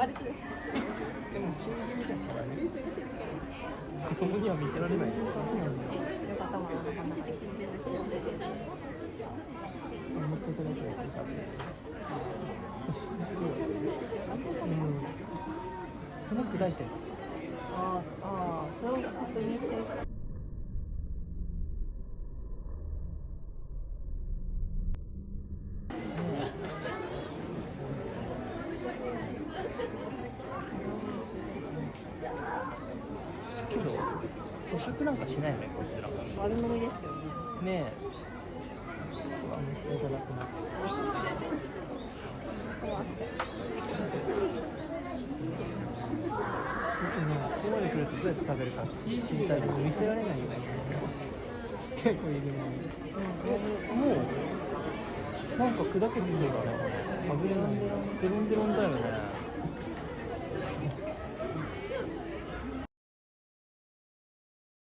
でもチンゲンジャスはね、子供には見せられないですよ。そうなんだよ。持っていただければよかった。この砕いてる。それを確認してるから。けど、咀嚼なんかしないよね、こいつら。悪飲みですよね。ねえ。いただくな。ここまで来るとどうやって食べるか知りたいけど見せられないよね。ちっちゃい子いるのに。もうなんか砕けてるから食べれない。デロンデロンだよね。